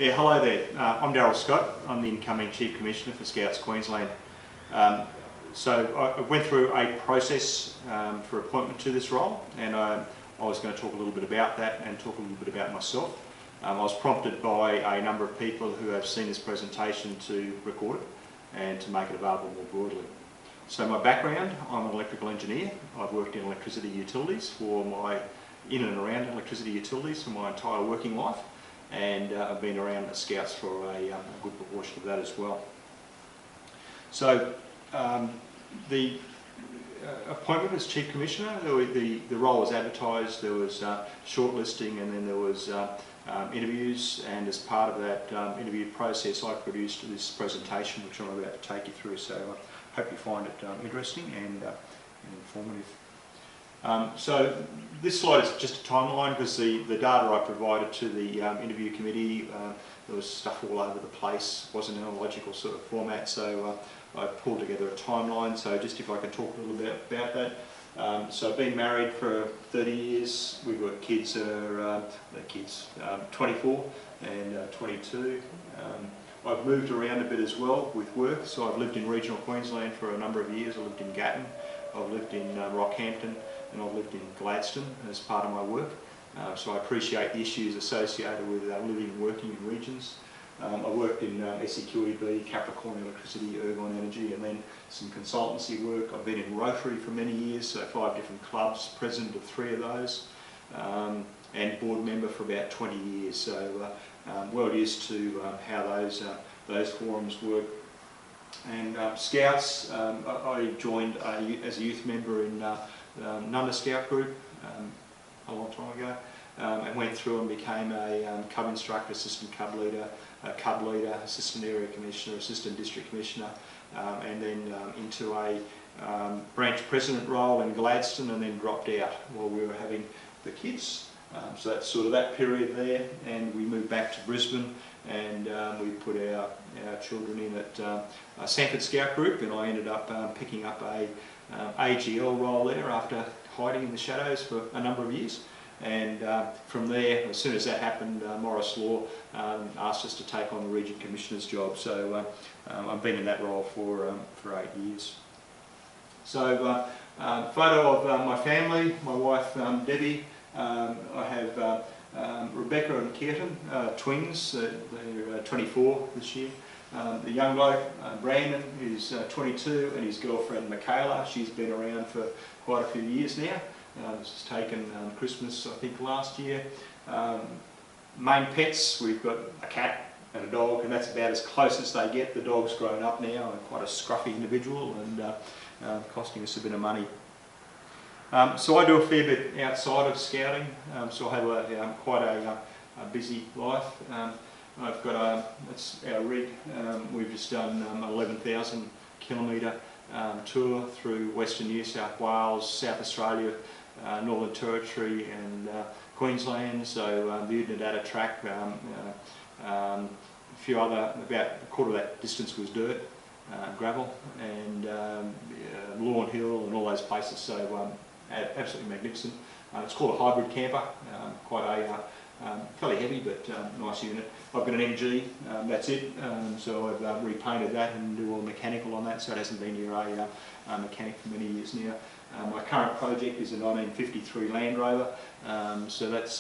Yeah, hello there. I'm Daryl Scott. I'm the incoming Chief Commissioner for Scouts Queensland. So I went through a process for appointment to this role, and I was going to talk a little bit about that and talk a little bit about myself. I was prompted by a number of people who have seen this presentation to record it and to make it available more broadly. So my background, I'm an electrical engineer. I've worked in electricity utilities in and around electricity utilities for my entire working life, and I've been around the Scouts for a good proportion of that as well. So the appointment as Chief Commissioner, the role was advertised, there was shortlisting, and then there was interviews, and as part of that interview process I produced this presentation which I'm about to take you through, so I hope you find it interesting and informative. So this slide is just a timeline because the data I provided to the interview committee, there was stuff all over the place, wasn't in a logical sort of format, so I pulled together a timeline. So just if I can talk a little bit about that. So I've been married for 30 years, we've got kids that are 24 and 22. I've moved around a bit as well with work, so I've lived in regional Queensland for a number of years. I lived in Gatton, I've lived in Rockhampton, and I've lived in Gladstone as part of my work. So I appreciate the issues associated with living and working in regions. I worked in SEQEB, Capricorn Electricity, Ergon Energy, and then some consultancy work. I've been in Rotary for many years, so 5 different clubs, president of 3 of those, and board member for about 20 years. So well used to how those forums work. And Scouts, I joined as a youth member in Nunda Scout group a long time ago, and went through and became a cub instructor, assistant cub leader, assistant area commissioner, assistant district commissioner, and then into a branch president role in Gladstone, and then dropped out while we were having the kids. So that's sort of that period there, and we moved back to Brisbane, and we put our children in at Sanford Scout Group, and I ended up picking up a AGL role there after hiding in the shadows for a number of years. And from there, as soon as that happened, Morris Law asked us to take on the Region Commissioner's job. So I've been in that role for 8 years. So photo of my family, my wife Debbie, I have Rebecca and Keaton, twins, they're 24 this year. The young bloke, Brandon, is 22, and his girlfriend Michaela, she's been around for quite a few years now. This was taken Christmas, I think, last year. Main pets, we've got a cat and a dog, and that's about as close as they get. The dog's grown up now, and quite a scruffy individual, and costing us a bit of money. So I do a fair bit outside of scouting, so I have quite a busy life. I've got that's our rig. We've just done 11,000 kilometre tour through Western New South Wales, South Australia, Northern Territory, and Queensland. So the Unidata track, a few other, about a quarter of that distance was dirt, gravel, and Lawn Hill and all those places. So absolutely magnificent. It's called a hybrid camper, quite a fairly heavy but nice unit. I've got an MG, that's it, so I've repainted that and do all mechanical on that, so it hasn't been near a mechanic for many years now. My current project is a 1953 Land Rover, so that's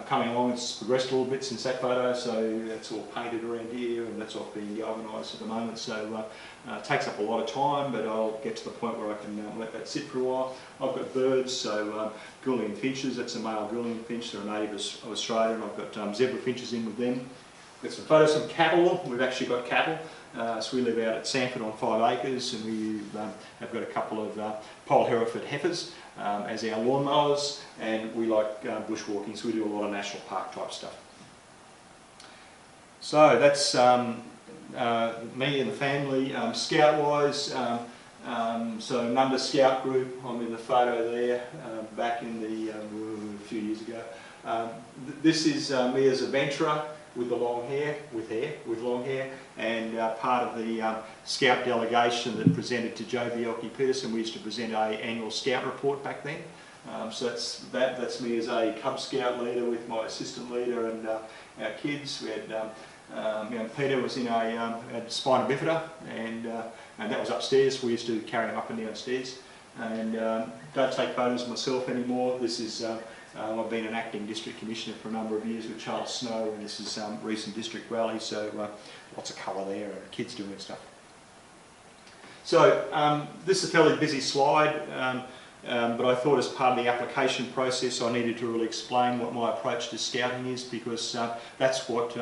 coming along. It's progressed a little bit since that photo, so that's all painted around here, and that's all being galvanised at the moment, so it takes up a lot of time, but I'll get to the point where I can let that sit for a while. I've got birds, so Gullian finches, that's a male Gullian finch, they're a native of Australia, and I've got zebra finches in with them. Got some photos of some cattle, we've actually got cattle. So we live out at Sanford on 5 acres, and we have got a couple of Pole Hereford heifers as our lawnmowers, and we like bushwalking, so we do a lot of national park type stuff. So that's me and the family. Scout-wise, so Nunda Scout Group, I'm in the photo there, back in the a few years ago. This is me as a venturer, with the long hair, with long hair, and part of the Scout delegation that presented to Joe Bielke-Peterson. We used to present an annual Scout report back then. So that's me as a Cub Scout leader with my assistant leader and our kids. We had Peter was in had spina bifida, and that was upstairs. We used to carry him up and down stairs. And don't take photos of myself anymore. This is I've been an acting district commissioner for a number of years with Charles Snow, and this is recent district rally. So lots of colour there and kids doing stuff. So this is a fairly busy slide. But I thought as part of the application process I needed to really explain what my approach to scouting is, because that's what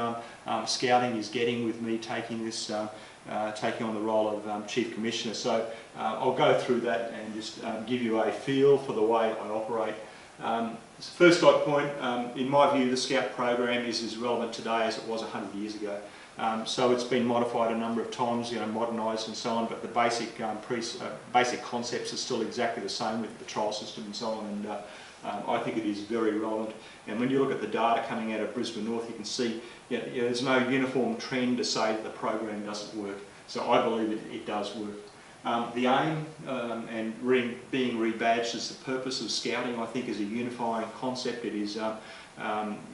scouting is getting with me taking this, taking on the role of Chief Commissioner. So I'll go through that and just give you a feel for the way I operate. First dot point, in my view the Scout program is as relevant today as it was 100 years ago. So it's been modified a number of times, modernised and so on, but the basic basic concepts are still exactly the same with the patrol system and so on, and I think it is very relevant. And when you look at the data coming out of Brisbane North, you can see there's no uniform trend to say that the program doesn't work. So I believe it does work. The aim and being rebadged as the purpose of scouting, I think, is a unifying concept. It is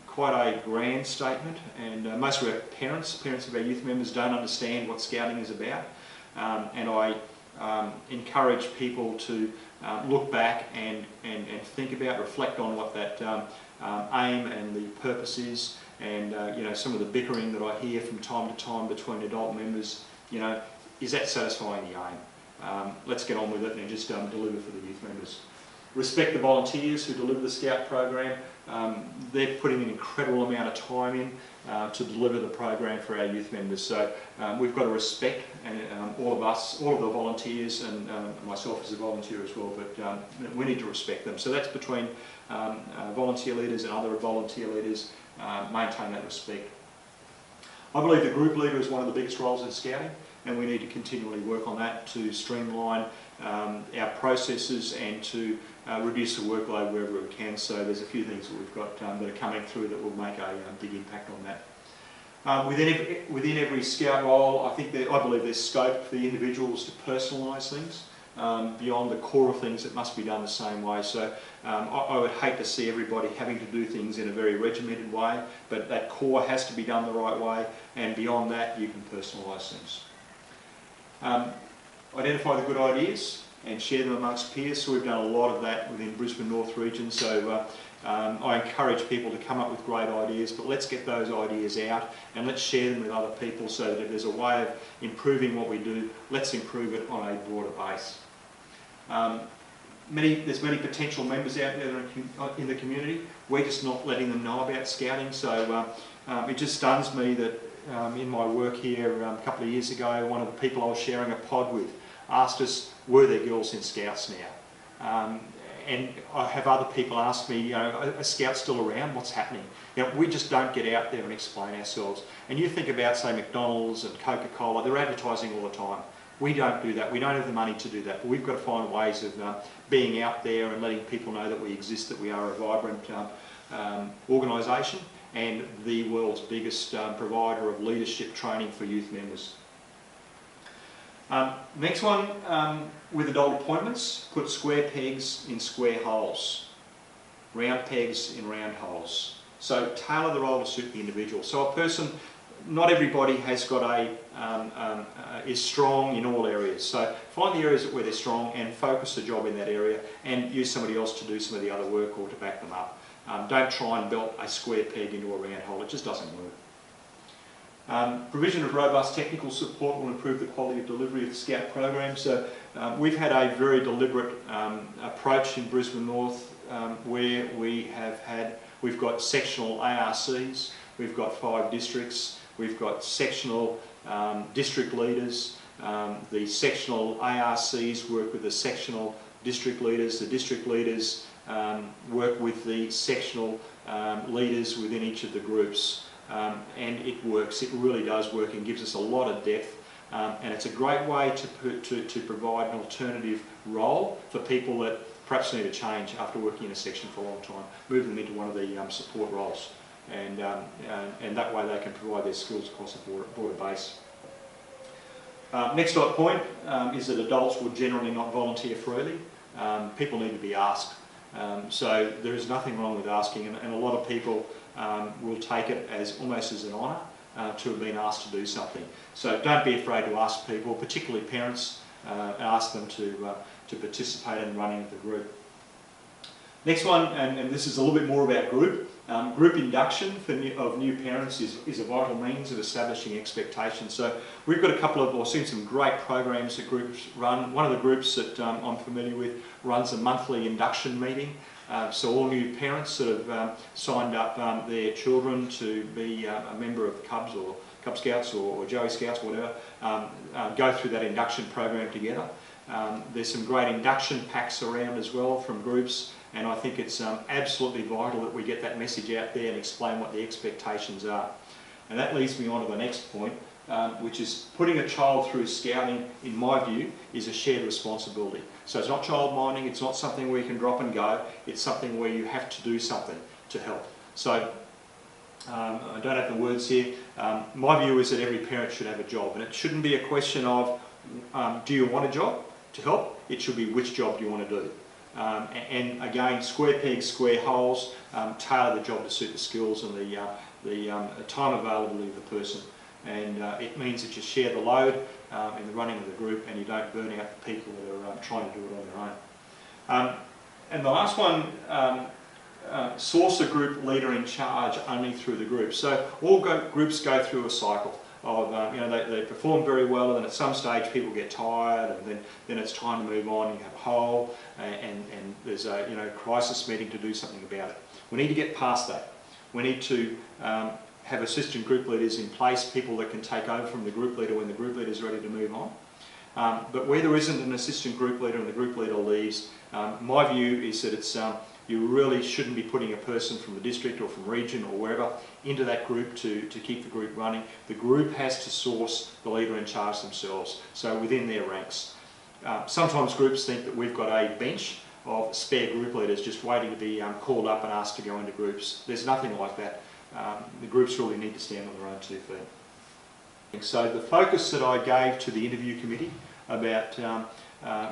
quite a grand statement, and most of our parents of our youth members don't understand what scouting is about, and I encourage people to look back and think about, reflect on what that aim and the purpose is, and some of the bickering that I hear from time to time between adult members, is that satisfying the aim? Let's get on with it and just deliver for the youth members. Respect the volunteers who deliver the Scout program. They're putting an incredible amount of time in to deliver the program for our youth members. So we've got to respect all of us, all of the volunteers, and myself as a volunteer as well, but we need to respect them. So that's between volunteer leaders and other volunteer leaders, maintain that respect. I believe the group leader is one of the biggest roles in scouting, and we need to continually work on that to streamline our processes and to reduce the workload wherever we can. So there's a few things that we've got that are coming through that will make a big impact on that. Within every Scout role, I believe there's scope for the individuals to personalise things beyond the core of things that must be done the same way. So I would hate to see everybody having to do things in a very regimented way, but that core has to be done the right way, and beyond that you can personalise things. Identify the good ideas and share them amongst peers. So we've done a lot of that within Brisbane North region. So I encourage people to come up with great ideas, but let's get those ideas out and let's share them with other people, so that if there's a way of improving what we do, let's improve it on a broader base. There's many potential members out there in the community. We're just not letting them know about scouting. So it just stuns me that in my work here a couple of years ago, one of the people I was sharing a pod with asked us, were there girls in Scouts now? And I have other people ask me, are Scouts still around? What's happening? We just don't get out there and explain ourselves. And you think about, say, McDonald's and Coca-Cola, they're advertising all the time. We don't do that. We don't have the money to do that. But we've got to find ways of being out there and letting people know that we exist, that we are a vibrant organisation and the world's biggest provider of leadership training for youth members. Next one, with adult appointments, put square pegs in square holes, round pegs in round holes. So tailor the role to suit the individual. So a person, not everybody has got is strong in all areas. So find the areas where they're strong and focus the job in that area, and use somebody else to do some of the other work or to back them up. Don't try and belt a square peg into a round hole. It just doesn't work. Provision of robust technical support will improve the quality of delivery of the Scout program. So we've had a very deliberate approach in Brisbane North where we've got sectional ARCs, we've got 5 districts, we've got sectional district leaders. The sectional ARCs work with the sectional district leaders. The district leaders work with the sectional leaders within each of the groups. And it works, it really does work, and gives us a lot of depth, and it's a great way to provide an alternative role for people that perhaps need a change after working in a section for a long time. Move them into one of the support roles, and that way they can provide their skills across a broader base. Next point is that adults will generally not volunteer freely. People need to be asked. So there is nothing wrong with asking, and a lot of people will take it as almost as an honour to have been asked to do something. So don't be afraid to ask people, particularly parents, ask them to participate in running of the group. Next one, and this is a little bit more about group. Group induction of new parents is a vital means of establishing expectations. So we've got a couple of, or seen some great programs that groups run. One of the groups that I'm familiar with runs a monthly induction meeting. So all new parents that have signed up their children to be a member of Cubs or Cub Scouts or Joey Scouts or whatever, go through that induction program together. There's some great induction packs around as well from groups, and I think it's absolutely vital that we get that message out there and explain what the expectations are. And that leads me on to the next point, which is putting a child through scouting, in my view, is a shared responsibility. So it's not child minding, it's not something where you can drop and go, it's something where you have to do something to help. So I don't have the words here. My view is that every parent should have a job, and it shouldn't be a question of do you want a job to help? It should be which job do you want to do. And again, square pegs, square holes, tailor the job to suit the skills and the time availability of the person. And it means that you share the load in the running of the group, and you don't burn out the people that are trying to do it on their own. And the last one, source a group leader in charge only through the group. So all groups go through a cycle of, they perform very well, and then at some stage people get tired, and then it's time to move on. You have a hole, and there's a crisis meeting to do something about it. We need to get past that. We need to have assistant group leaders in place, people that can take over from the group leader when the group leader is ready to move on. But where there isn't an assistant group leader and the group leader leaves, my view is that it's you really shouldn't be putting a person from the district or from region or wherever into that group to keep the group running. The group has to source the leader in charge themselves, so within their ranks. Sometimes groups think that we've got a bench of spare group leaders just waiting to be called up and asked to go into groups. There's nothing like that. The groups really need to stand on their own 2 feet. So the focus that I gave to the interview committee about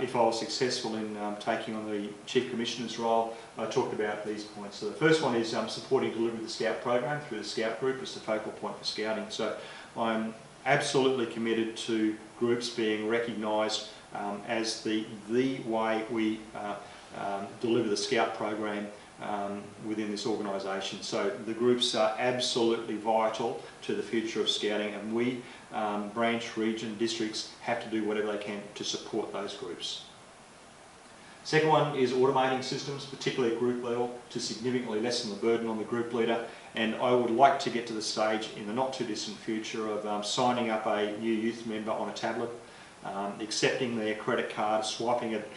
if I was successful in taking on the Chief Commissioner's role, I talked about these points. So the first one is supporting delivery of the Scout program through the Scout group as the focal point for Scouting. So I'm absolutely committed to groups being recognised as the way we deliver the Scout program within this organisation. So the groups are absolutely vital to the future of Scouting, and we, branch, region, districts, have to do whatever they can to support those groups. Second one is automating systems, particularly at group level, to significantly lessen the burden on the group leader, and I would like to get to the stage in the not too distant future of signing up a new youth member on a tablet, accepting their credit card, swiping it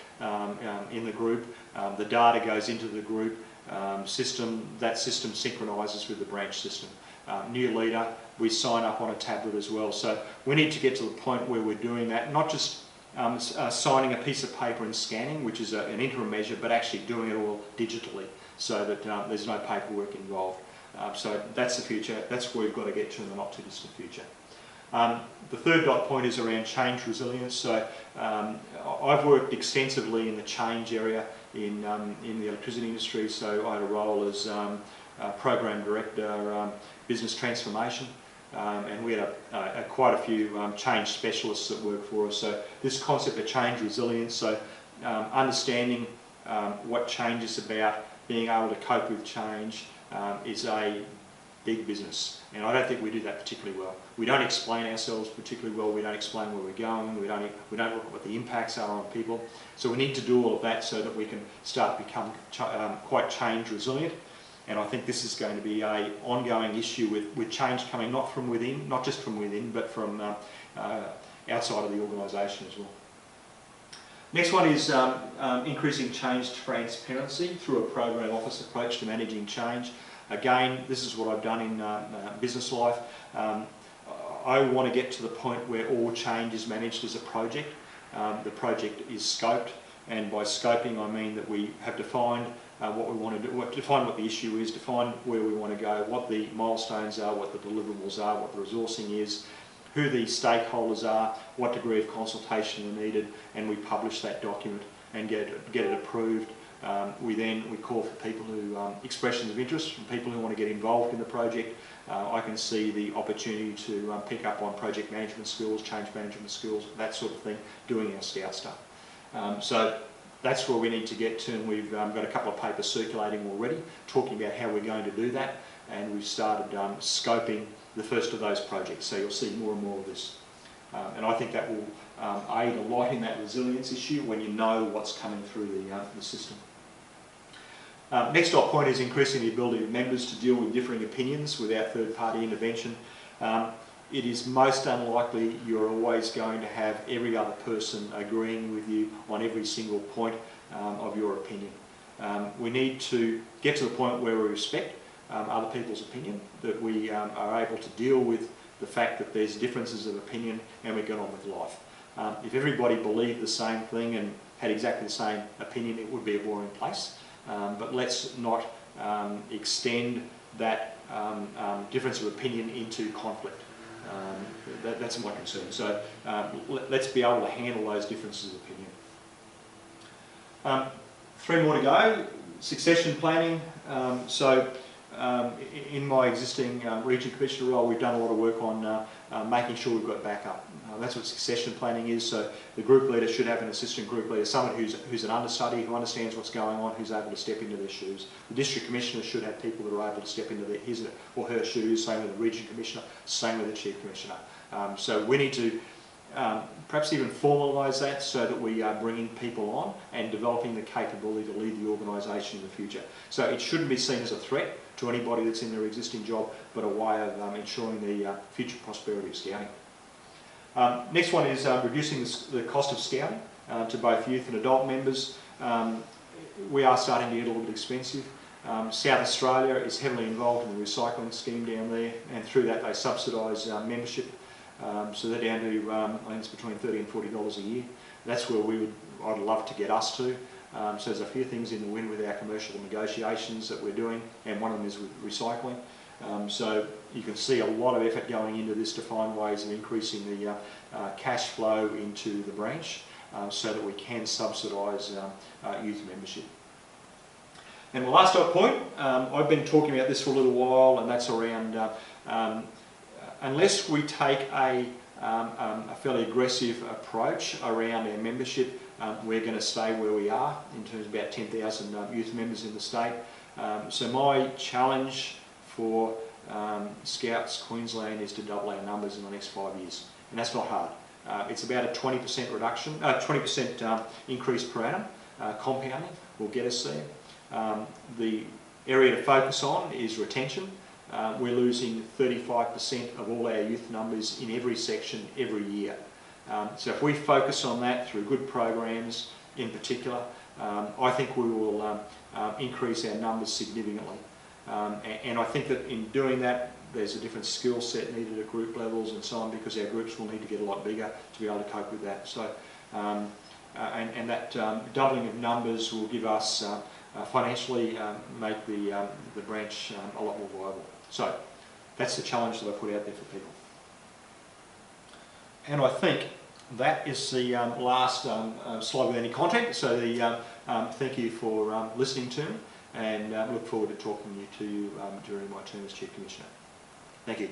in the group, the data goes into the group system, that system synchronises with the branch system. New leader, we sign up on a tablet as well. So we need to get to the point where we're doing that, not just signing a piece of paper and scanning, which is an interim measure, but actually doing it all digitally so that there's no paperwork involved. So that's the future, that's where we've got to get to in the not too distant future. The third dot point is around change resilience. So I've worked extensively in the change area in the electricity industry. So I had a role as Program Director, Business Transformation, and we had quite a few change specialists that work for us. So this concept of change resilience, so understanding what change is about, being able to cope with change is a big business, and I don't think we do that particularly well. We don't explain ourselves particularly well, we don't explain where we're going, we don't look at what the impacts are on people. So we need to do all of that so that we can start to become quite change resilient, and I think this is going to be an ongoing issue with change coming not from within, not just from within, but from outside of the organisation as well. Next one is increasing change transparency through a program office approach to managing change. Again, this is what I've done in business life. I want to get to the point where all change is managed as a project. The project is scoped, and by scoping I mean that we have defined what we want to do, define what the issue is, define where we want to go, what the milestones are, what the deliverables are, what the resourcing is, who the stakeholders are, what degree of consultation are needed, and we publish that document and get it approved We call for people who, expressions of interest from people who want to get involved in the project. I can see the opportunity to pick up on project management skills, change management skills, that sort of thing, doing our Scout stuff. So that's where we need to get to, and we've got a couple of papers circulating already talking about how we're going to do that, and we've started scoping the first of those projects, so you'll see more and more of this. And I think that will aid a lot in that resilience issue when you know what's coming through the system. Next dot point is increasing the ability of members to deal with differing opinions without third-party intervention. It is most unlikely you're always going to have every other person agreeing with you on every single point of your opinion. We need to get to the point where we respect other people's opinion, that we are able to deal with the fact that there's differences of opinion and we get on with life. If everybody believed the same thing and had exactly the same opinion, it would be a boring place. But let's not extend that difference of opinion into conflict. That's my concern. So let's be able to handle those differences of opinion. 3 more to go. Succession planning. In my existing Region Commissioner role, we've done a lot of work on making sure we've got backup. That's what succession planning is. So the group leader should have an assistant group leader, someone who's an understudy, who understands what's going on, who's able to step into their shoes. The district commissioner should have people that are able to step into his or her shoes, same with the region commissioner, same with the chief commissioner. So we need to perhaps even formalise that so that we are bringing people on and developing the capability to lead the organisation in the future. So it shouldn't be seen as a threat to anybody that's in their existing job, but a way of ensuring the future prosperity of Scouting. Next one is reducing the cost of Scouting to both youth and adult members. We are starting to get a little bit expensive. South Australia is heavily involved in the recycling scheme down there, and through that they subsidise membership. So they're down to, I think it's between $30 and $40 a year. That's where I'd love to get us to. So there's a few things in the wind with our commercial negotiations that we're doing, and one of them is with recycling. So you can see a lot of effort going into this to find ways of increasing the cash flow into the branch so that we can subsidise youth membership. And the last point, I've been talking about this for a little while, and that's around unless we take a fairly aggressive approach around our membership, we're going to stay where we are in terms of about 10,000 youth members in the state. So my challenge for Scouts Queensland is to double our numbers in the next 5 years, and that's not hard. It's about a 20% reduction, 20% increase per annum. Compounding will get us there. The area to focus on is retention. We're losing 35% of all our youth numbers in every section every year. So if we focus on that through good programs in particular, I think we will increase our numbers significantly. And I think that in doing that, there's a different skill set needed at group levels and so on, because our groups will need to get a lot bigger to be able to cope with that. So, and that doubling of numbers will give us financially make the branch a lot more viable. So that's the challenge that I put out there for people. And I think that is the last slide with any content. So thank you for listening to me, and look forward to talking to you during my term as Chief Commissioner. Thank you.